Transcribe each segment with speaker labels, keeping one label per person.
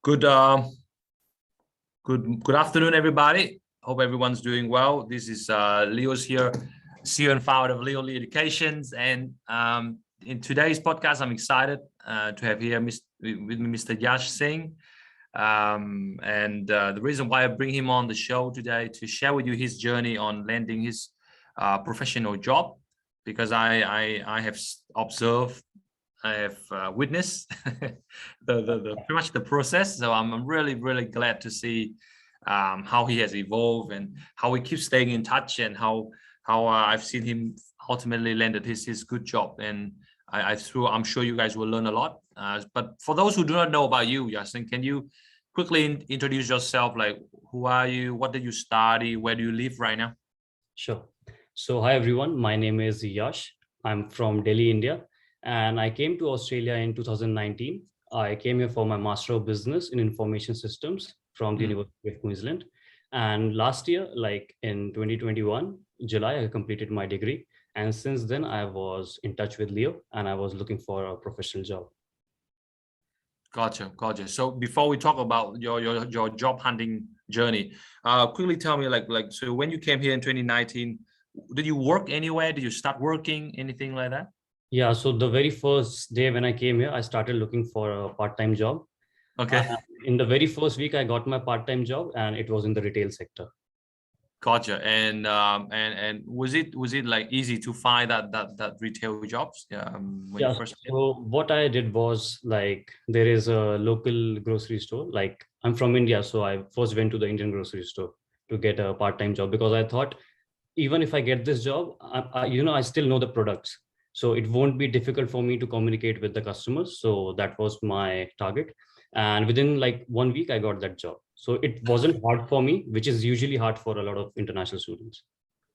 Speaker 1: Good good afternoon, everybody. Hope everyone's doing well. This is Leo's here, CEO and founder of Leo Educations. And in today's podcast, I'm excited to have here with me Mr. Yash Singh. The reason why I bring him on the show today to share with you his journey on landing his professional job, because I have observed, I have witnessed the pretty much the process. So I'm really glad to see how he has evolved and how he keeps staying in touch, and how I've seen him ultimately landed his good job. And I'm sure you guys will learn a lot. But for those who do not know about you, Yash, can you quickly introduce yourself? Like, who are you? What did you study? Where do you live right now?
Speaker 2: Sure. So hi everyone, my name is Yash. I'm from Delhi, India, and I came to Australia in 2019. I came here for my Master of Business in Information Systems from the University of Queensland. And last year, like in 2021, July, I completed my degree. And since then, I was in touch with Leo and I was looking for a professional job.
Speaker 1: Gotcha. So before we talk about your job hunting journey, quickly tell me, so when you came here in 2019, did you work anywhere? Did you start working, anything like that?
Speaker 2: Yeah, so the very first day when I came here, I started looking for a part-time job.
Speaker 1: Okay.
Speaker 2: In the very first week, I got my part-time job, and it was in the retail sector.
Speaker 1: Gotcha. And was it like easy to find that retail jobs? When you first came?
Speaker 2: So what I did was, like, there is a local grocery store. Like, I'm from India, so I first went to the Indian grocery store to get a part-time job, because I thought, even if I get this job, I still know the products. So it won't be difficult for me to communicate with the customers. So that was my target. And within like 1 week, I got that job. So it wasn't hard for me, which is usually hard for a lot of international students.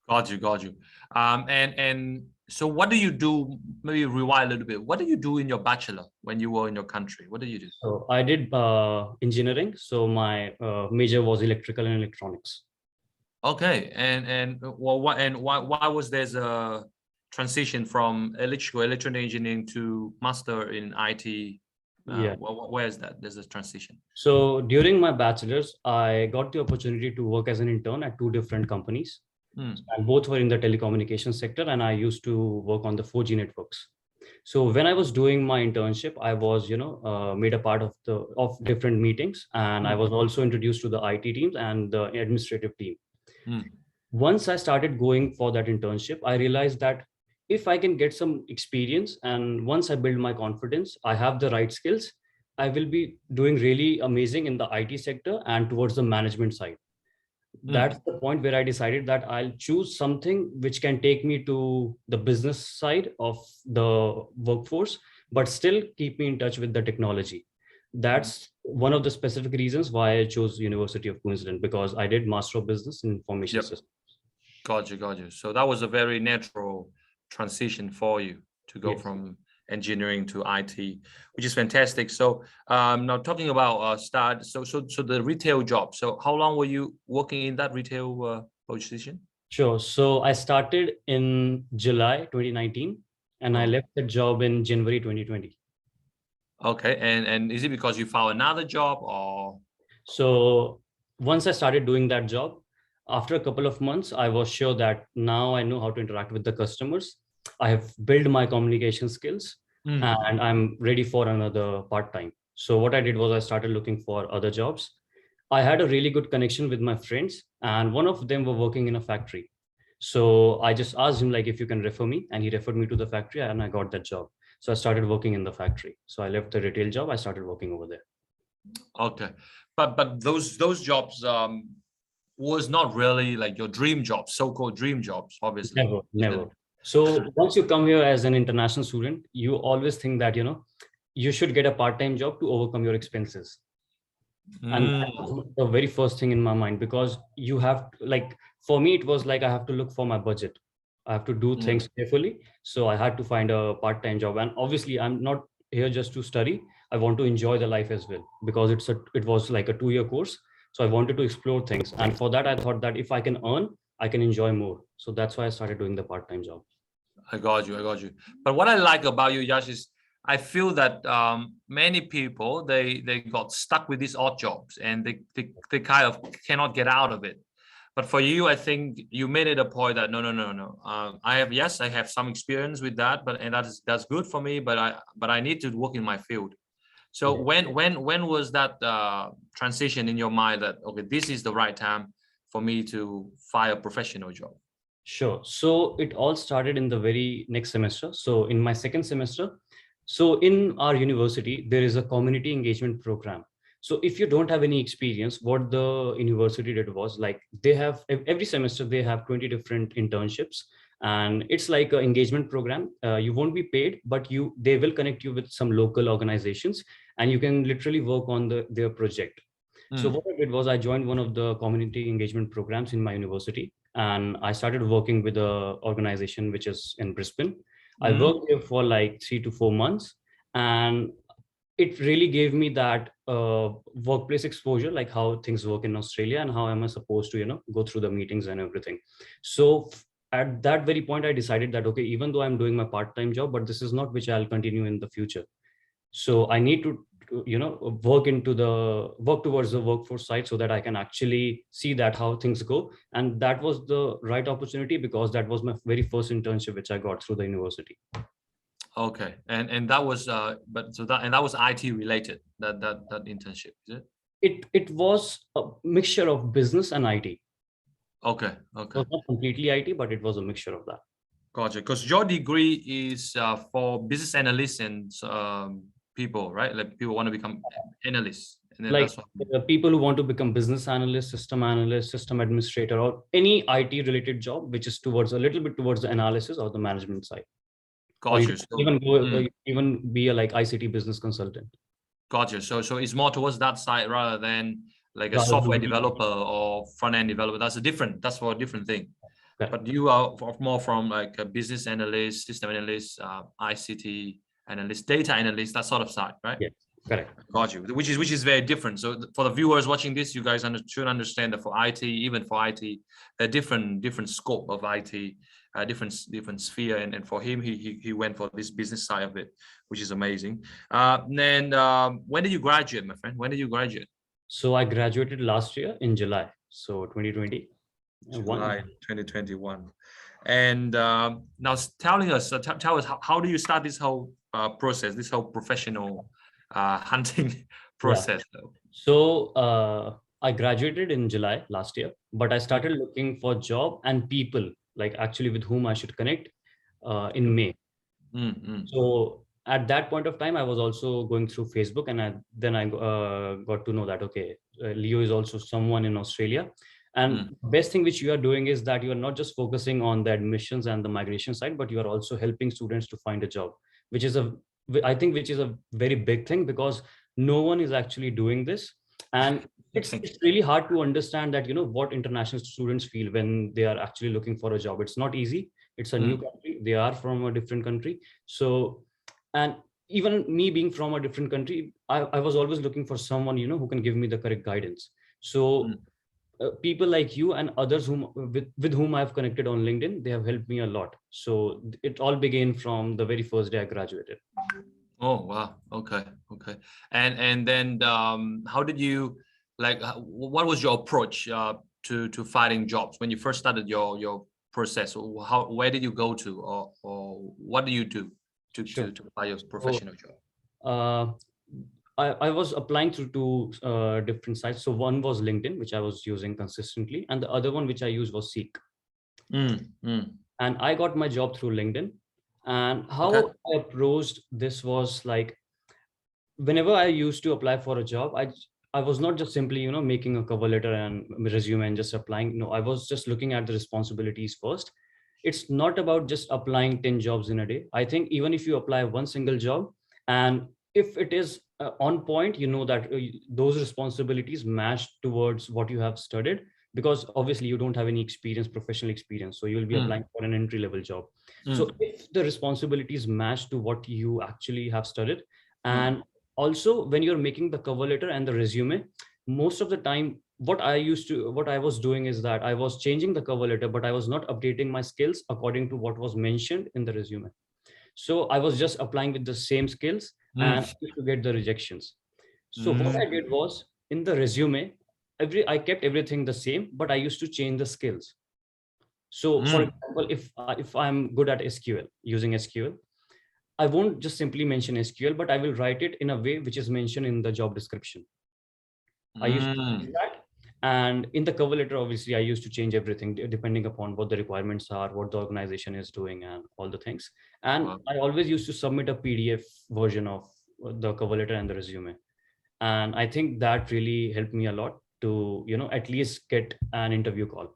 Speaker 1: Got you. And so what do you do? Maybe rewind a little bit. What do you do in your bachelor when you were in your country? What do you do?
Speaker 2: So I did engineering. So my major was electrical and electronics.
Speaker 1: Okay. And why was there a transition from electronic engineering to master in IT? Where is that? There's a transition.
Speaker 2: So during my bachelor's, I got the opportunity to work as an intern at 2 different companies. And both were in the telecommunications sector, and I used to work on the 4G networks. So when I was doing my internship, I was, made a part of different meetings, and I was also introduced to the IT teams and the administrative team. Once I started going for that internship, I realized that if I can get some experience, and once I build my confidence, I have the right skills, I will be doing really amazing in the IT sector and towards the management side. That's the point where I decided that I'll choose something which can take me to the business side of the workforce, but still keep me in touch with the technology. That's one of the specific reasons why I chose University of Queensland, because I did Master of Business in Information Systems.
Speaker 1: Got you. So that was a very natural transition for you to go from engineering to IT, which is fantastic. So now talking about so the retail job. So how long were you working in that retail position?
Speaker 2: Sure. So I started in July 2019, and I left the job in January 2020.
Speaker 1: Okay. And is it because you found another job, or?
Speaker 2: So once I started doing that job, after a couple of months, I was sure that now I know how to interact with the customers. I have built my communication skills, and I'm ready for another part-time. So what I did was I started looking for other jobs. I had a really good connection with my friends, and one of them were working in a factory. So I just asked him, like, if you can refer me, and he referred me to the factory, and I got that job. So I started working in the factory. So I left the retail job. I started working over there.
Speaker 1: Okay. But those jobs was not really like your dream jobs, so-called dream jobs, obviously.
Speaker 2: Never. So once you come here as an international student, you always think that, you should get a part-time job to overcome your expenses. And that was the very first thing in my mind, because you have, like, for me, it was like I have to look for my budget. I have to do things carefully. So I had to find a part-time job. And obviously, I'm not here just to study. I want to enjoy the life as well, because it was like a 2-year course. So I wanted to explore things. And for that, I thought that if I can earn, I can enjoy more. So that's why I started doing the part-time job.
Speaker 1: I got you. But what I like about you, Yash, is I feel that many people, they got stuck with these odd jobs and they kind of cannot get out of it. But for you, I think you made it a point that no. I have some experience with that, and that's good for me. But I need to work in my field. So when was that transition in your mind that, okay, this is the right time for me to find a professional job?
Speaker 2: Sure. So it all started in the very next semester. So in my second semester, so in our university, there is a community engagement program. So if you don't have any experience, what the university did was, like, they have every semester they have 20 different internships, and it's like an engagement program. You won't be paid, but they will connect you with some local organizations, and you can literally work on their project. So what I did was I joined one of the community engagement programs in my university, and I started working with an organization which is in Brisbane. I worked there for like 3 to 4 months, and it really gave me that workplace exposure, like how things work in Australia and how am I supposed to, go through the meetings and everything. So at that very point, I decided that, okay, even though I'm doing my part-time job, but this is not which I'll continue in the future. So I need to work towards the workforce side so that I can actually see that how things go. And that was the right opportunity, because that was my very first internship which I got through the university.
Speaker 1: Okay, and that was that was IT related, that internship, is it?
Speaker 2: It was a mixture of business and IT.
Speaker 1: Okay.
Speaker 2: It was not completely IT, but it was a mixture of that.
Speaker 1: Gotcha. Because your degree is for business analysts and people, right? Like people want to become analysts. And then
Speaker 2: like the people who want to become business analyst, system administrator, or any IT related job which is a little bit towards the analysis or the management side.
Speaker 1: Gotcha.
Speaker 2: Even be a like ICT business consultant.
Speaker 1: Gotcha. So it's more towards that side rather than like a software developer or front-end developer. That's for a different thing.
Speaker 2: Okay.
Speaker 1: But you are more from like a business analyst, system analyst, ICT analyst, data analyst, that sort of side, right?
Speaker 2: Yes, correct.
Speaker 1: Got you. Which is very different. So for the viewers watching this, you guys should understand that for IT, even for IT, a different scope of IT, different sphere. And for him, he went for this business side of it, which is amazing. Then when did you graduate, my friend? When did you graduate?
Speaker 2: So I graduated last year in July, so 2020.
Speaker 1: July 2021. And now tell us how do you start this whole process, this whole professional hunting process?
Speaker 2: Yeah. So I graduated in July last year, but I started looking for job and people, like actually with whom I should connect in May. So at that point of time, I was also going through Facebook, and then I got to know that, okay, Leo is also someone in Australia. And best thing which you are doing is that you are not just focusing on the admissions and the migration side, but you are also helping students to find a job, which is a very big thing, because no one is actually doing this. And it's really hard to understand that, what international students feel when they are actually looking for a job. It's not easy. It's a new country. They are from a different country. So, and even me being from a different country, I was always looking for someone, who can give me the correct guidance. So people like you and others with whom I've connected on LinkedIn, they have helped me a lot. So it all began from the very first day I graduated.
Speaker 1: Oh, wow. Okay. And then how did you, like, what was your approach to finding jobs when you first started your process? Where did you go to, or what do you do to apply your professional job?
Speaker 2: I was applying through two different sites. So one was LinkedIn, which I was using consistently, and the other one which I used was Seek. And I got my job through LinkedIn. And how I approached this was like, whenever I used to apply for a job, I was not just simply, making a cover letter and resume and just applying. No, I was just looking at the responsibilities first. It's not about just applying 10 jobs in a day. I think even if you apply one single job, and if it is on point, that those responsibilities match towards what you have studied, because obviously you don't have any professional experience. So you'll be applying for an entry-level job. So if the responsibilities match to what you actually have studied, and also when you're making the cover letter and the resume, most of the time, what I was doing is that I was changing the cover letter, but I was not updating my skills according to what was mentioned in the resume. So I was just applying with the same skills and to get the rejections. So what I did was, in the resume, I kept everything the same, but I used to change the skills. So for example, if I'm good at SQL, using SQL, I won't just simply mention SQL, but I will write it in a way which is mentioned in the job description. I used to do that. And in the cover letter, obviously, I used to change everything depending upon what the requirements are, what the organization is doing, and all the things. And I always used to submit a PDF version of the cover letter and the resume. And I think that really helped me a lot to, at least get an interview call.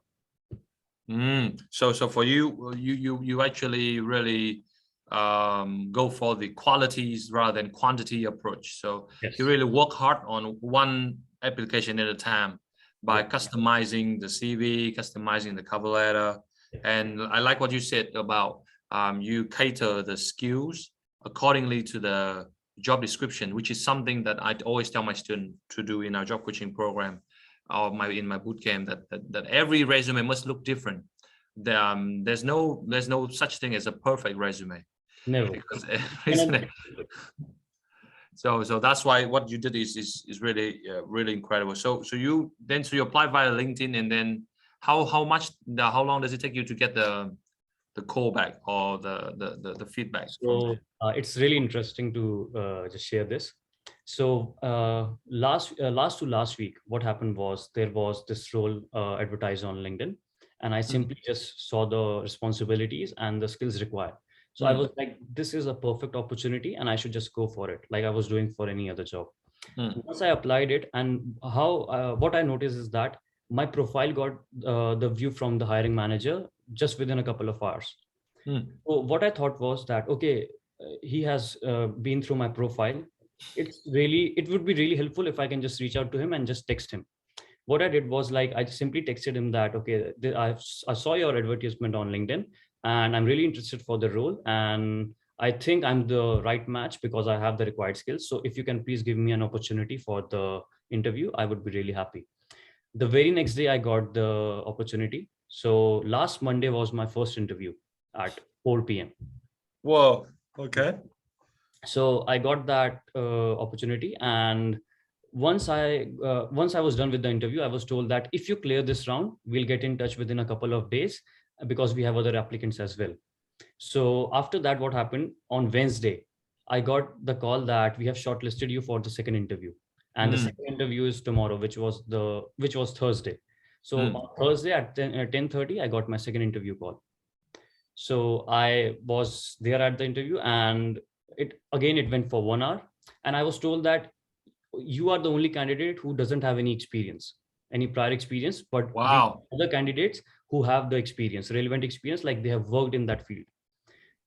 Speaker 1: So for you, you actually really go for the qualities rather than quantity approach. So
Speaker 2: yes,
Speaker 1: you really work hard on one application at a time by customizing the CV, customizing the cover letter. And I like what you said about you cater the skills accordingly to the job description, which is something that I always tell my students to do in our job coaching program or in my bootcamp, that every resume must look different. There's no such thing as a perfect resume.
Speaker 2: Never.
Speaker 1: So that's why what you did is really really incredible. So you apply via LinkedIn, and then how long does it take you to get the callback or the feedback?
Speaker 2: So it's really interesting to just share this. So last week, what happened was there was this role advertised on LinkedIn, and I simply just saw the responsibilities and the skills required. So I was like, this is a perfect opportunity and I should just go for it, like I was doing for any other job. Once I applied it, and what I noticed is that my profile got the view from the hiring manager just within a couple of hours. So what I thought was that, okay, he has been through my profile. It would be really helpful if I can just reach out to him and just text him. What I did was, like, I simply texted him that, okay, I saw your advertisement on LinkedIn and I'm really interested for the role. And I think I'm the right match because I have the required skills. So if you can please give me an opportunity for the interview, I would be really happy. The very next day I got the opportunity. So last Monday was my first interview at 4 p.m.
Speaker 1: Whoa. Okay.
Speaker 2: So I got that opportunity, and once I was done with the interview, I was told that if you clear this round, we'll get in touch within a couple of days because we have other applicants as well. So after that, what happened on Wednesday, I got the call that we have shortlisted you for the second interview, and the second interview is tomorrow, which was Thursday. So on Thursday at 10:30, I got my second interview call. So I was there at the interview, and it went for 1 hour, and I was told that you are the only candidate who doesn't have any prior experience, but
Speaker 1: wow,
Speaker 2: the other candidates who have the experience, relevant experience, like they have worked in that field.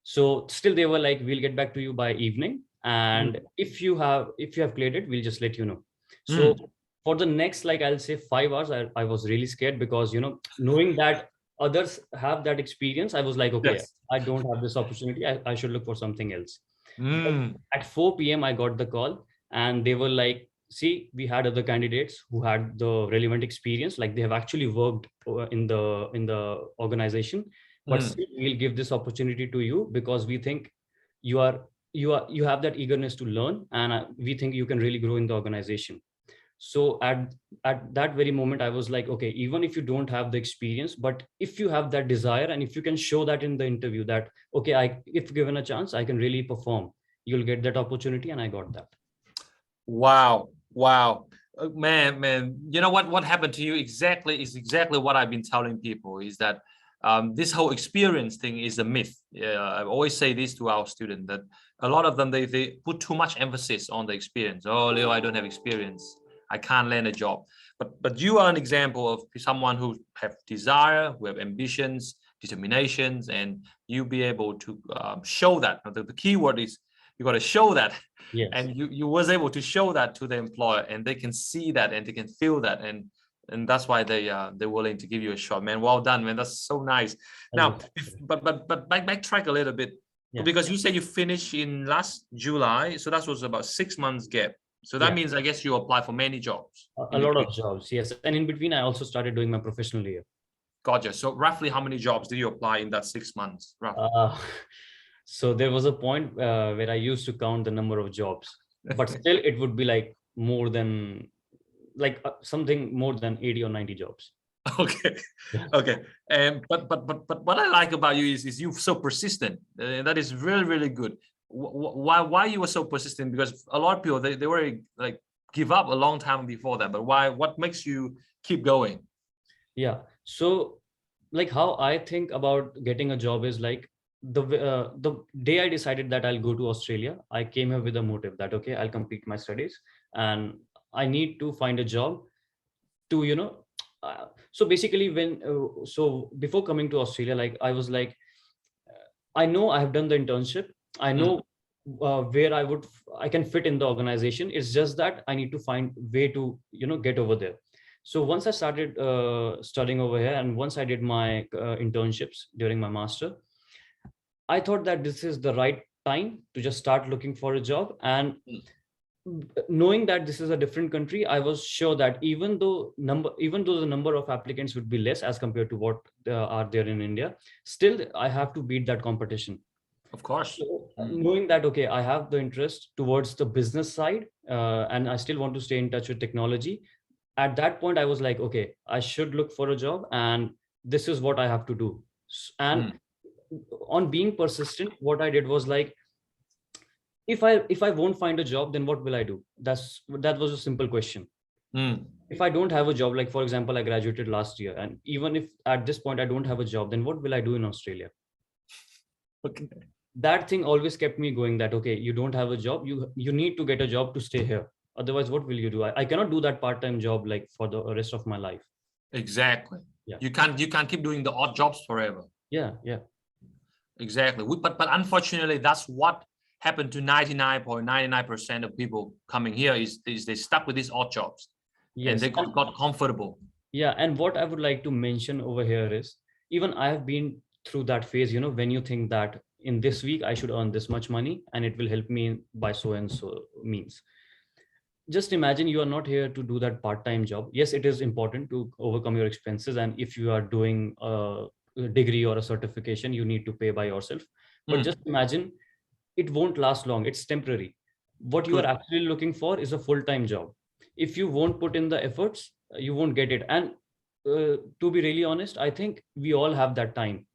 Speaker 2: So still they were like, we'll get back to you by evening, and if you have cleared it, we'll just let you know. So for the next, like, I'll say 5 hours, I was really scared because, knowing that others have that experience, I was like, okay, I don't have this opportunity. I should look for something else. At 4 p.m. I got the call, and they were like, see, we had other candidates who had the relevant experience, like they have actually worked in the organization, but still we'll give this opportunity to you because we think you have that eagerness to learn, and we think you can really grow in the organization. So at that very moment, I was like, okay, even if you don't have the experience, but if you have that desire, and if you can show that in the interview that, okay, if given a chance, I can really perform, you'll get that opportunity. And I got that.
Speaker 1: Wow. Man, you know what happened to you is exactly what I've been telling people, is that this whole experience thing is a myth. I always say this to our students, that a lot of them, they put too much emphasis on the experience. Oh, Leo, I don't have experience, I can't land a job. But you are an example of someone who have desire, who have ambitions, determinations, and you be able to show that. The key word is you got to show that.
Speaker 2: Yes.
Speaker 1: And you was able to show that to the employer, and they can see that and they can feel that, and that's why they're willing to give you a shot, man. Well done, man. That's so nice. Now, but backtrack a little bit, because you said you finished in last July, so that was about 6 months gap. So that means, I guess, you apply for many jobs.
Speaker 2: A lot of jobs, yes. And in between, I also started doing my professional year.
Speaker 1: Gotcha. So roughly how many jobs did you apply in that 6 months? Roughly?
Speaker 2: So there was a point where I used to count the number of jobs, but still it would be like more than something more than 80 or 90 jobs.
Speaker 1: Okay,
Speaker 2: Yeah.
Speaker 1: okay. But what I like about you is you're so persistent. That is really good. Why you were so persistent? Because a lot of people they were like give up a long time before that. But why? What makes you keep going?
Speaker 2: Yeah. So like how I think about getting a job is like the day I decided that I'll go to Australia, I came here with a motive that okay, I'll complete my studies and I need to find a job to so basically when so before coming to Australia, like I was like I know I have done the internship, I know where I can fit in the organization. It's just that I need to find way to get over there. So once I started studying over here and once I did my internships during my master, I thought that this is the right time to just start looking for a job. And knowing that this is a different country, I was sure that even though the number of applicants would be less as compared to what are there in India, still I have to beat that competition.
Speaker 1: Of course.
Speaker 2: So, knowing that, okay, I have the interest towards the business side and I still want to stay in touch with technology. At that point, I was like, okay, I should look for a job and this is what I have to do. And on being persistent, what I did was like, if I won't find a job, then what will I do? That was a simple question. If I don't have a job, like for example, I graduated last year, and even if at this point I don't have a job, then what will I do in Australia?
Speaker 1: Okay.
Speaker 2: That thing always kept me going, that okay, you don't have a job, you need to get a job to stay here. Otherwise, what will you do? I cannot do that part-time job like for the rest of my life.
Speaker 1: Exactly.
Speaker 2: Yeah.
Speaker 1: You can't keep doing the odd jobs forever.
Speaker 2: Yeah.
Speaker 1: Exactly. But unfortunately, that's what happened to 99.99% of people coming here is they stuck with these odd jobs. Yes. And they got comfortable.
Speaker 2: Yeah. And what I would like to mention over here is, even I have been through that phase, when you think that in this week I should earn this much money and it will help me by so and so means. Just imagine you are not here to do that part-time job. Yes, it is important to overcome your expenses. And if you are doing a degree or a certification, you need to pay by yourself. But just imagine it won't last long. It's temporary. What you are actually looking for is a full-time job. If you won't put in the efforts, you won't get it. And to be really honest, I think we all have that time.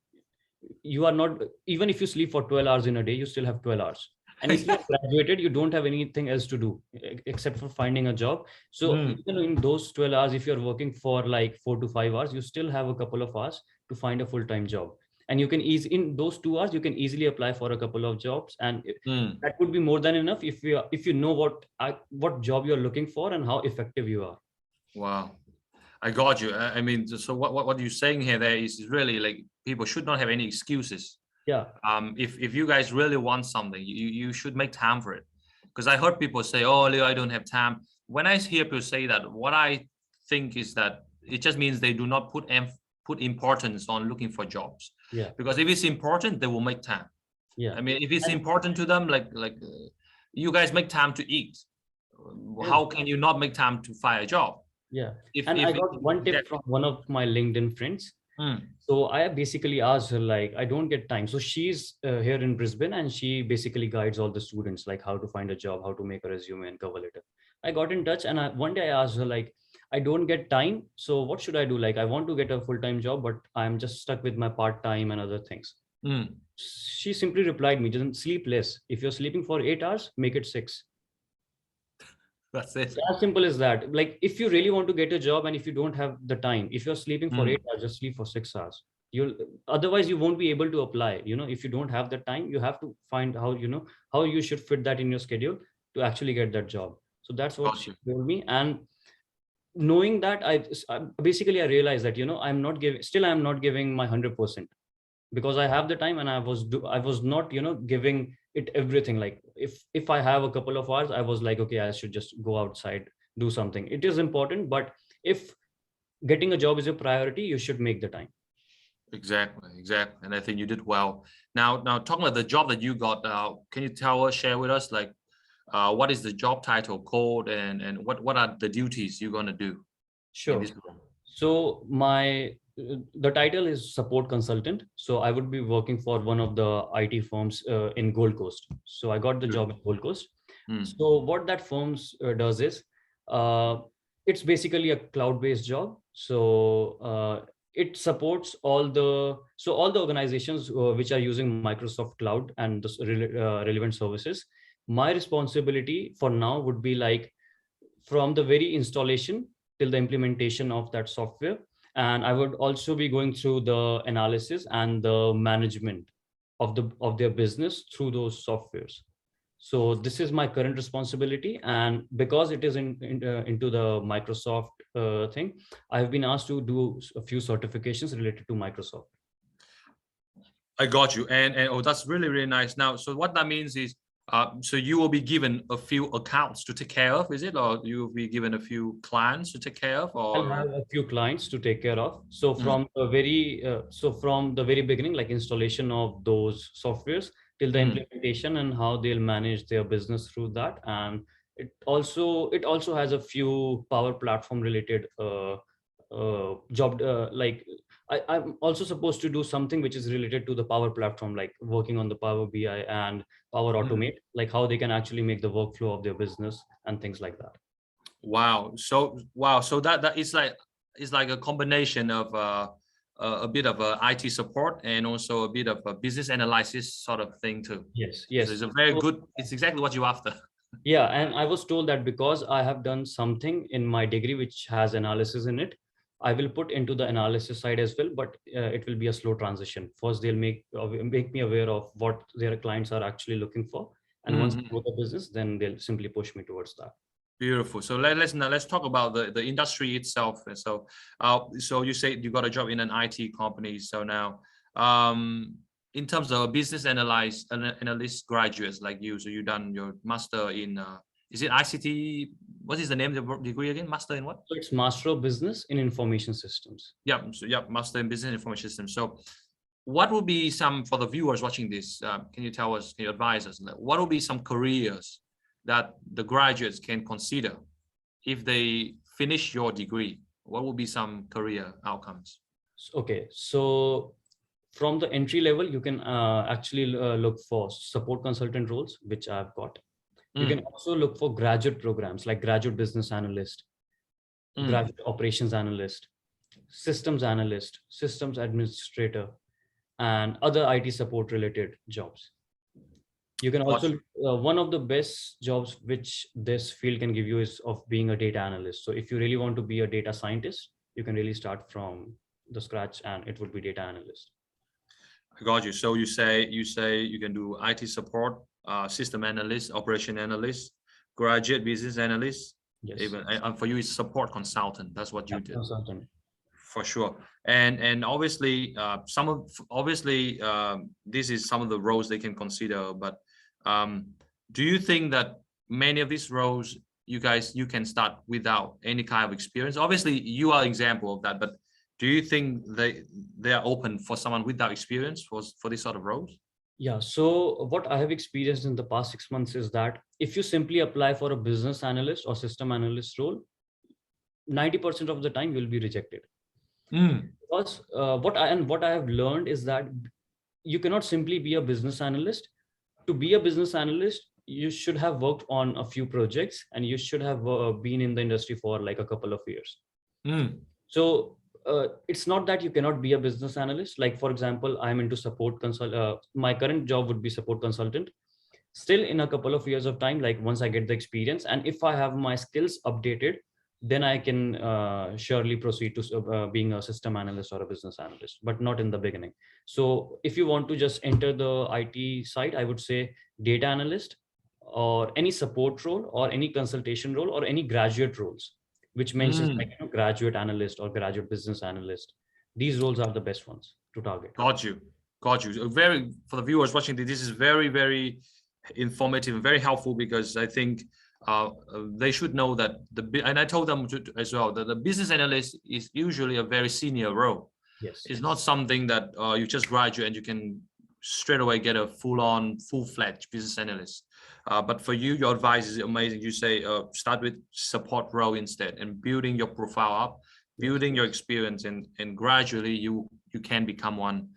Speaker 2: You are not, even if you sleep for 12 hours in a day, you still have 12 hours. And if you're graduated, you don't have anything else to do except for finding a job. So even in those 12 hours, if you're working for like 4 to 5 hours, you still have a couple of hours to find a full-time job. And you can in those 2 hours, you can easily apply for a couple of jobs. And that would be more than enough if you know what job you're looking for and how effective you are.
Speaker 1: Wow. I got you. I mean, so what you're saying here there is really like people should not have any excuses.
Speaker 2: Yeah.
Speaker 1: If you guys really want something, you should make time for it. Because I heard people say, "Oh, Leo, I don't have time." When I hear people say that, what I think is that it just means they do not put importance on looking for jobs.
Speaker 2: Yeah.
Speaker 1: Because if it's important, they will make time.
Speaker 2: Yeah.
Speaker 1: I mean, if it's important to them, like you guys make time to eat. How can you not make time to find a job?
Speaker 2: Yeah. I got one tip from one of my LinkedIn friends. So I basically asked her, like, I don't get time. So she's here in Brisbane and she basically guides all the students, like how to find a job, how to make a resume and cover letter. I got in touch and one day I asked her, like, I don't get time. So what should I do? Like, I want to get a full-time job, but I'm just stuck with my part-time and other things. She simply replied me, just sleep less. If you're sleeping for 8 hours, make it 6.
Speaker 1: That's it.
Speaker 2: As simple as that. Like, if you really want to get a job and if you don't have the time, if you're sleeping for 8 hours, just sleep for 6 hours. Otherwise you won't be able to apply. If you don't have the time, you have to find how you should fit that in your schedule to actually get that job. So that's what she told me. And knowing that, I realized that I'm not giving my 100%, because I have the time and I was not giving it everything. Like if I have a couple of hours, I was like, okay, I should just go outside, do something. It is important, but if getting a job is a priority, you should make the time.
Speaker 1: Exactly. And I think you did well. Now talking about the job that you got, can you share with us, like, what is the job title called and what are the duties you're going to do?
Speaker 2: Sure. So my the title is support consultant. So I would be working for one of the IT firms in Gold Coast. So I got the job in Gold Coast. So what that firms does is, it's basically a cloud-based job. So it supports all the organizations which are using Microsoft Cloud and the relevant services. My responsibility for now would be like from the very installation till the implementation of that software. And I would also be going through the analysis and the management of their business through those softwares. So this is my current responsibility. And because it is into the Microsoft thing, I've been asked to do a few certifications related to Microsoft.
Speaker 1: I got you. And oh, that's really, really nice. Now, so what that means is, so you will be given a few accounts to take care of, is it? Or you will be given a few clients to take care of? Or
Speaker 2: I'll have a few clients to take care of. So from the very beginning, like installation of those softwares till the implementation and how they'll manage their business through that. And it also has a few Power Platform related job, like I'm also supposed to do something which is related to the Power Platform, like working on the Power BI and Power Automate, like how they can actually make the workflow of their business and things like that.
Speaker 1: Wow. So wow. So that is like a combination of a bit of IT support and also a bit of a business analysis sort of thing too.
Speaker 2: Yes.
Speaker 1: So it's a very good. It's exactly what you're after.
Speaker 2: Yeah, and I was told that because I have done something in my degree which has analysis in it, I will put into the analysis side as well, but it will be a slow transition. First, they'll make me aware of what their clients are actually looking for. And once I know the business, then they'll simply push me towards that.
Speaker 1: Beautiful. So let's talk about the industry itself. So so you say you got a job in an IT company. So now in terms of business analyst graduates like you, so you've done your master in is it ICT? What is the name of the degree again? Master in what?
Speaker 2: So it's Master of Business in Information Systems.
Speaker 1: Yeah. So yeah, Master in Business Information Systems. So what will be some, for the viewers watching this, can you tell us, can you advise us, what will be some careers that the graduates can consider if they finish your degree? What will be some career outcomes?
Speaker 2: Okay, so from the entry level, you can actually look for support consultant roles, which I've got. You can also look for graduate programs like graduate business analyst, graduate operations analyst, systems analyst, systems administrator, and other IT support related jobs. You can also, one of the best jobs which this field can give you is of being a data analyst. So if you really want to be a data scientist, you can really start from the scratch and it would be data analyst.
Speaker 1: I got you. So you say you can do IT support, system analyst, operation analyst, graduate business analyst.
Speaker 2: Yes.
Speaker 1: Even and for you, it's support consultant. That's what you did.
Speaker 2: Consultant.
Speaker 1: For sure. And obviously, this is some of the roles they can consider. But do you think that many of these roles, you can start without any kind of experience? Obviously, you are an example of that. But do you think they are open for someone without experience for this sort of roles?
Speaker 2: Yeah. So what I have experienced in the past 6 months is that if you simply apply for a business analyst or system analyst role, 90% of the time you'll be rejected. Because what I have learned is that you cannot simply be a business analyst. To be a business analyst, you should have worked on a few projects and you should have been in the industry for like a couple of years. So it's not that you cannot be a business analyst. Like, for example, I'm into support my current job would be support consultant. Still, in a couple of years of time, like once I get the experience and if I have my skills updated, then I can surely proceed to being a system analyst or a business analyst, but not in the beginning. So if you want to just enter the IT side, I would say data analyst or any support role or any consultation role or any graduate roles, which mentions like graduate analyst or graduate business analyst. These roles are the best ones to target.
Speaker 1: Got you. Very, for the viewers watching this is very, very informative and very helpful, because I think they should know that and I told them as well that the business analyst is usually a very senior role.
Speaker 2: Yes.
Speaker 1: It's not something that you just graduate and you can straight away get a full-fledged business analyst. But for you, your advice is amazing. You say start with support role instead and building your profile up building your experience, and gradually you can become one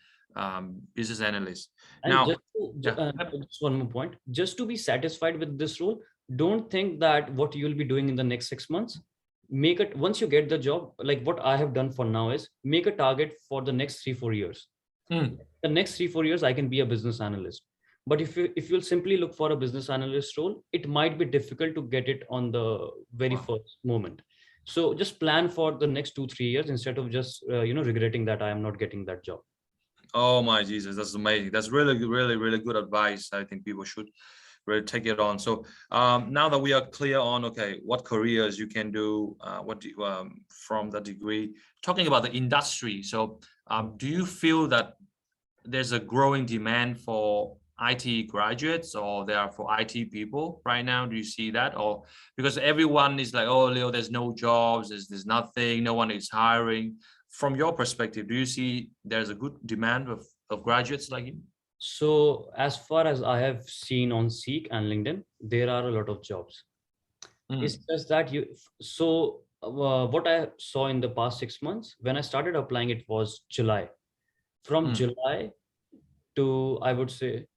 Speaker 1: business analyst.
Speaker 2: And
Speaker 1: Now,
Speaker 2: just one more point, just to be satisfied with this role, don't think that what you'll be doing in the next 6 months, make it, once you get the job, like what I have done for now is make a target for the next 3-4 years. The next 3-4 years, I can be a business analyst. But if you'll simply look for a business analyst role, it might be difficult to get it on the very first moment. So just plan for the next 2-3 years instead of just regretting that I am not getting that job.
Speaker 1: Oh my Jesus, that's amazing. That's really good advice. I think people should really take it on. So now that we are clear on, okay, what careers you can do, from the degree, talking about the industry. So do you feel that there's a growing demand for IT graduates, or there are for IT people right now? Do you see that? Or because everyone is like, oh, Leo, there's no jobs, there's nothing, no one is hiring. From your perspective, do you see there's a good demand of graduates like you?
Speaker 2: So as far as I have seen on Seek and LinkedIn, there are a lot of jobs. It's just that what I saw in the past 6 months, when I started applying, it was July. From July to, I would say,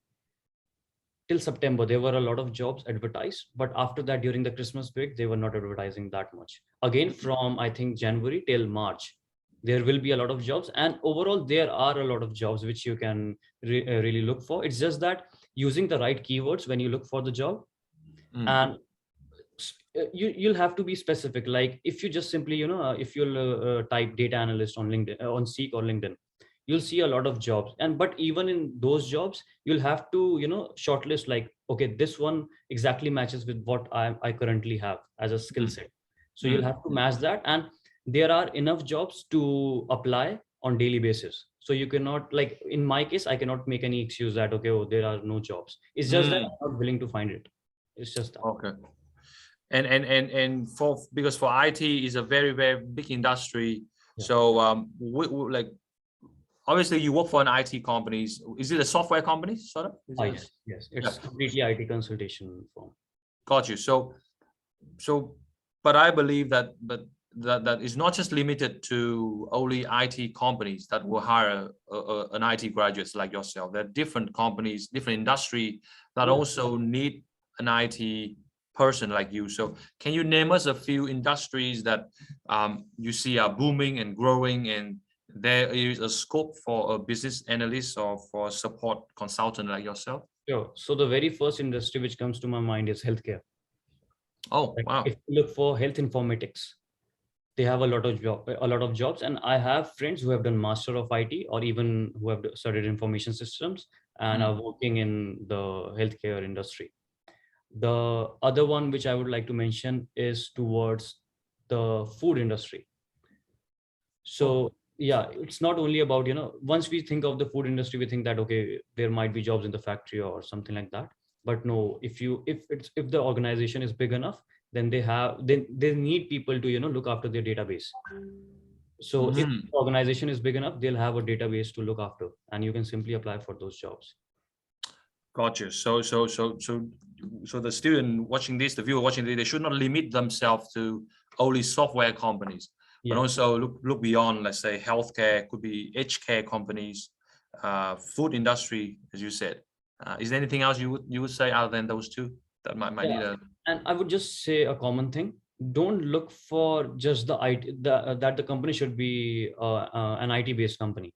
Speaker 2: till September, there were a lot of jobs advertised. But after that, during the Christmas break, they were not advertising that much. Again, from I think January till March, there will be a lot of jobs. And overall, there are a lot of jobs which you can really look for. It's just that using the right keywords when you look for the job, and you'll have to be specific. Like if you just simply, if you'll type data analyst on LinkedIn, on Seek or LinkedIn, you'll see a lot of jobs. But even in those jobs, you'll have to, shortlist like, okay, this one exactly matches with what I currently have as a skill set. So you'll have to match that. And there are enough jobs to apply on daily basis. So you cannot, like in my case, I cannot make any excuse that, okay, oh, there are no jobs. It's just that I'm not willing to find it. It's just that.
Speaker 1: Okay. And because for IT is a very big industry. Yeah. So like, obviously you work for an IT companies. Is it a software company sort of?
Speaker 2: Yes. It's completely IT consultation firm.
Speaker 1: Got you. So, but I believe that is not just limited to only IT companies that will hire an IT graduates like yourself. There are different companies, different industry that also need an IT person like you. So can you name us a few industries that you see are booming and growing, and there is a scope for a business analyst or for a support consultant like yourself?
Speaker 2: Sure. So the very first industry which comes to my mind is healthcare.
Speaker 1: Oh, wow.
Speaker 2: If you look for health informatics, they have a lot of jobs. And I have friends who have done Master of IT or even who have studied information systems and are working in the healthcare industry. The other one which I would like to mention is towards the food industry. So yeah, it's not only about, once we think of the food industry, we think that, okay, there might be jobs in the factory or something like that. But no, if the organization is big enough, then they need people to, look after their database. So if the organization is big enough, they'll have a database to look after, and you can simply apply for those jobs.
Speaker 1: Gotcha. So the student watching this, the viewer watching this, they should not limit themselves to only software companies, but also look beyond, let's say, healthcare, could be aged care companies, food industry, as you said. Is there anything else you would say other than those two that might need a?
Speaker 2: And I would just say a common thing: don't look for just the IT, that the company should be an IT-based company.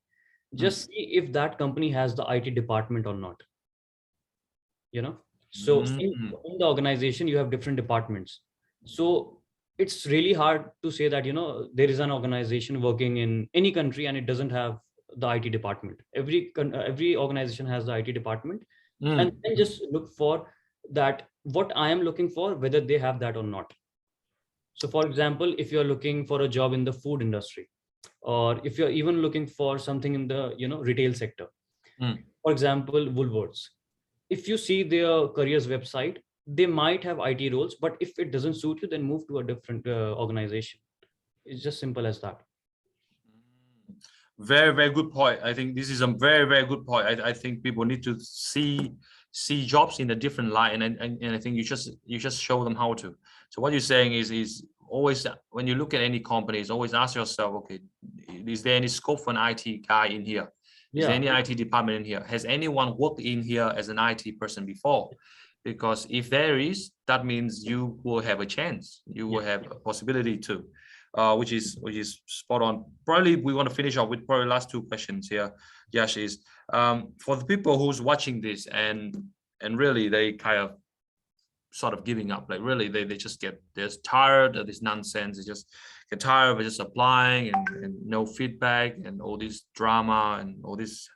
Speaker 2: Just see if that company has the IT department or not. So in the organization, you have different departments. So it's really hard to say that, there is an organization working in any country and it doesn't have the IT department. Every organization has the IT department. And then just look for that, what I am looking for, whether they have that or not. So for example, if you're looking for a job in the food industry, or if you're even looking for something in the, retail sector, for example, Woolworths, if you see their careers website, they might have IT roles, but if it doesn't suit you, then move to a different organization. It's just simple as that.
Speaker 1: Very good point. I think this is a very good point. I think people need to see jobs in a different light, and I think you just show them how to. So what you're saying is always, when you look at any companies, always ask yourself, okay, is there any scope for an IT guy in here? Is there any IT department in here? Has anyone worked in here as an IT person before? Because if there is, that means you will have a chance. You will have a possibility to, which is spot on. Probably we want to finish off with probably last two questions here. Yash, is for the people who's watching this and really they kind of sort of giving up, like really they just they're tired of this nonsense. They just get tired of just applying and no feedback and all this drama and all this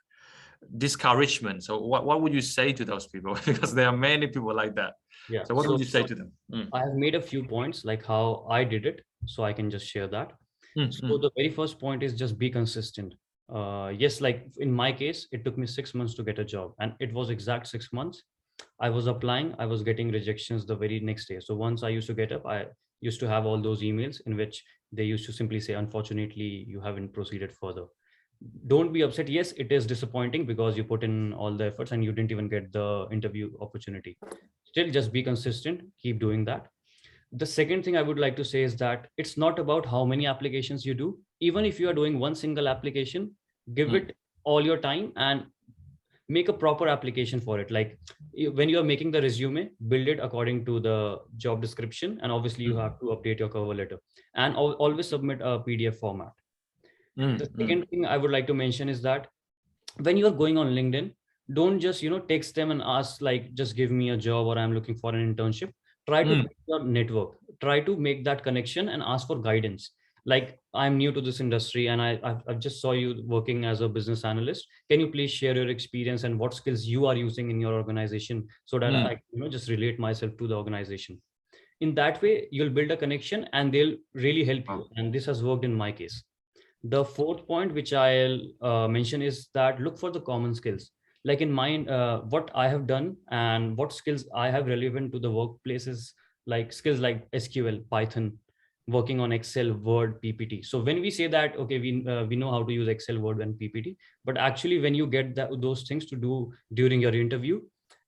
Speaker 1: discouragement. So what would you say to those people? Because there are many people like that. Yeah. So what would you say to them?
Speaker 2: I have made a few points like how I did it, so I can just share that. So the very first point is just be consistent. Yes, like in my case, it took me 6 months to get a job, and it was exact 6 months. I was applying, I was getting rejections the very next day. So once I used to get up, I used to have all those emails in which they used to simply say, unfortunately, you haven't proceeded further. Don't be upset. Yes, it is disappointing because you put in all the efforts and you didn't even get the interview opportunity. Still, just be consistent, keep doing that. The second thing I would like to say is that it's not about how many applications you do. Even if you are doing one single application, give it all your time and make a proper application for it. Like when you are making the resume, build it according to the job description. And obviously you have to update your cover letter and always submit a PDF format. The second thing I would like to mention is that when you are going on LinkedIn, don't just, text them and ask like, just give me a job or I'm looking for an internship. Try to build your network, try to make that connection and ask for guidance. Like, I'm new to this industry and I just saw you working as a business analyst. Can you please share your experience and what skills you are using in your organization so that I just relate myself to the organization. In that way, you'll build a connection and they'll really help you. And this has worked in my case. The fourth point, which I'll mention, is that look for the common skills. Like in mine, what I have done and what skills I have relevant to the workplace is like skills like SQL, Python, working on Excel, Word, PPT. So when we say that, okay, we know how to use Excel, Word, and PPT, but actually when you get those things to do during your interview,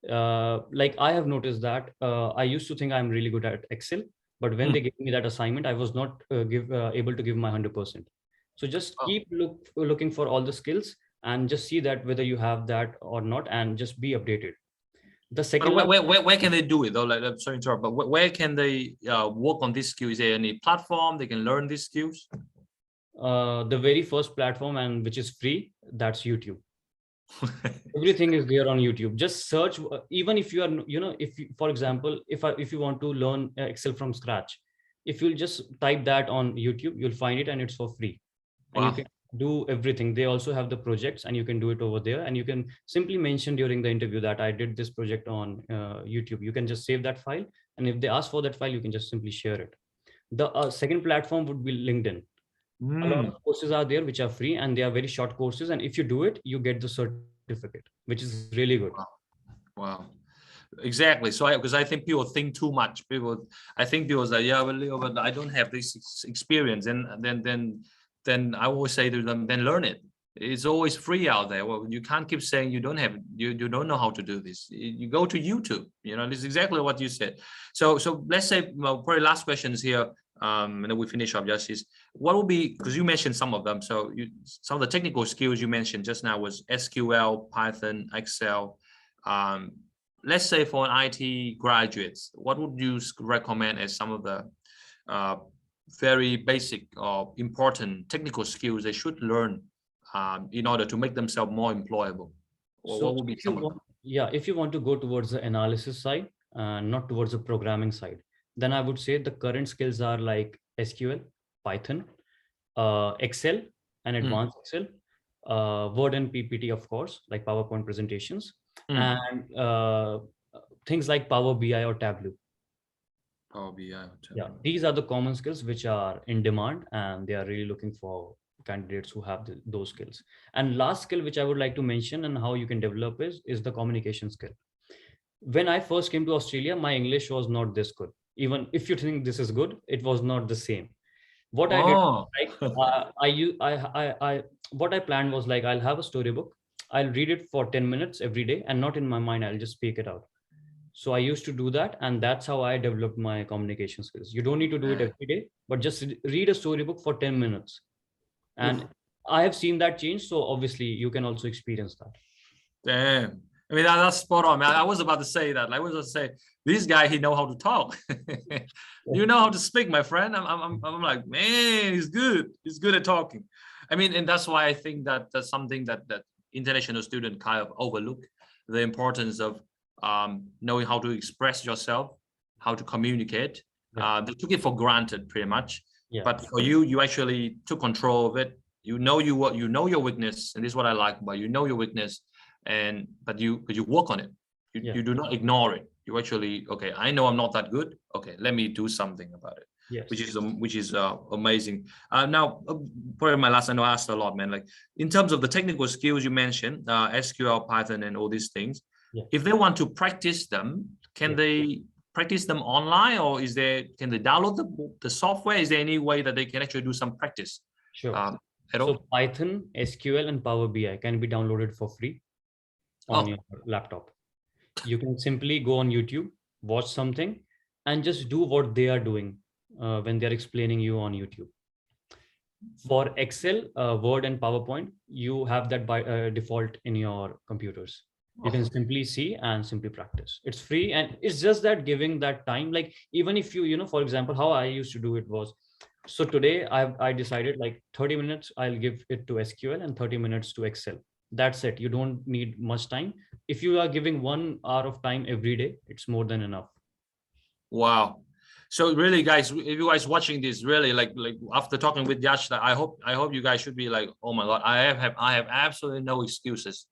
Speaker 2: like I have noticed that I used to think I'm really good at Excel, but when they gave me that assignment, I was not able to give my 100%. So just keep looking for all the skills and just see that whether you have that or not, and just be updated. The second,
Speaker 1: where can they do it though? Like, I'm sorry to interrupt, but where can they work on these skills? Is there any platform they can learn these skills?
Speaker 2: The very first platform, and which is free, that's YouTube. Everything is there on YouTube. Just search. Even if you are, if you, for example, if you want to learn Excel from scratch, if you'll just type that on YouTube, you'll find it and it's for free. And you can do everything. They also have the projects and you can do it over there, and you can simply mention during the interview that I did this project on YouTube. You can just save that file, and if they ask for that file, you can just simply share it. The second platform would be LinkedIn. A lot of courses are there which are free, and they are very short courses, and if you do it, you get the certificate, which is really good.
Speaker 1: Wow. Exactly. So because I think people think too much. I think people say, yeah, well, but I don't have this experience, and then I always say to them, then learn it. It's always free out there. Well, you can't keep saying you don't have it. You don't know how to do this. You go to YouTube. This is exactly what you said. So let's say, probably last questions here, and then we finish up. Just is what will be, because you mentioned some of them. So some of the technical skills you mentioned just now was SQL, Python, Excel. Let's say for an IT graduates, what would you recommend as some of the very basic or important technical skills they should learn in order to make themselves more employable? Or what would be some of them?
Speaker 2: Yeah, if you want to go towards the analysis side, not towards the programming side, then I would say the current skills are like SQL, Python, Excel and advanced Excel, Word and PPT, of course, like PowerPoint presentations, and things like Power BI or Tableau. Yeah, these are the common skills which are in demand, and they are really looking for candidates who have those skills. And last skill which I would like to mention and how you can develop is the communication skill. When I first came to Australia, my English was not this good. Even if you think this is good, it was not the same. What I did, like, what I planned was like, I'll have a storybook, I'll read it for 10 minutes every day, and not in my mind, I'll just speak it out. So I used to do that, and that's how I developed my communication skills. You don't need to do it every day, but just read a storybook for 10 minutes. And I have seen that change. So obviously you can also experience that.
Speaker 1: Damn. I mean, that's spot on, man. I was about to say that. I was going to say, this guy, he know how to talk. You know how to speak, my friend. I'm like, man, he's good. He's good at talking. I mean, and that's why I think that that's something that international students kind of overlook, the importance of knowing how to express yourself, how to communicate. They took it for granted pretty much. But for you, you actually took control of it. You know your weakness, and this is what I like about you know your weakness, but you work on it. You do not ignore it. You actually, okay, I know I'm not that good. Okay, let me do something about it. Which is amazing. Now, probably my last, I know I asked a lot, man. Like in terms of the technical skills you mentioned, SQL, Python, and all these things. If they want to practice them, can they practice them online, or can they download the software? Is there any way that they can actually do some practice?
Speaker 2: Sure. So Python, SQL, and Power BI can be downloaded for free on your laptop. You can simply go on YouTube, watch something, and just do what they are doing when they're explaining you on YouTube. For Excel, Word, and PowerPoint, you have that by default in your computers. You can simply see and simply practice. It's free, and it's just that giving that time. Like even if you for example, how I used to do it was, so today I decided like 30 minutes I'll give it to SQL and 30 minutes to Excel. That's it. You don't need much time. If you are giving 1 hour of time every day, it's more than enough.
Speaker 1: Wow. So really, guys, if you guys watching this, really like after talking with Yash, I hope you guys should be like, oh my God, I have absolutely no excuses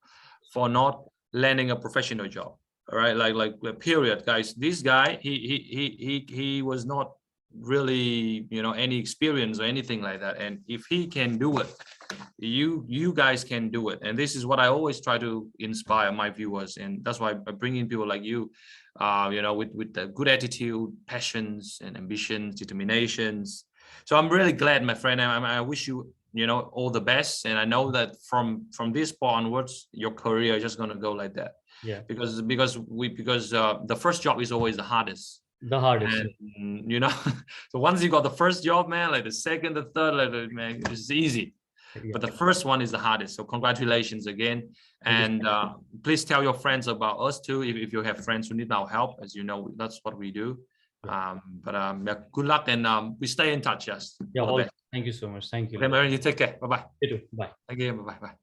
Speaker 1: for not landing a professional job. All right, like period, guys. This guy, he was not really any experience or anything like that, and if he can do it, you guys can do it. And this is what I always try to inspire my viewers, and that's why I bring in people like you, with the good attitude, passions, and ambitions, determinations. So I'm really glad, my friend. I wish you all the best, and I know that from this point onwards, your career is just gonna go like that. Because the first job is always the hardest. And, so once you got the first job, man, like the second, the third, like, man, it's easy. But the first one is the hardest. So congratulations again. And please tell your friends about us too, if you have friends who need our help. As you know, that's what we do. Good luck, and we stay in touch. Yes.
Speaker 2: Thank you so much. Thank you.
Speaker 1: Okay, you take care. Bye-bye.
Speaker 2: You too. Bye.
Speaker 1: Again, bye-bye.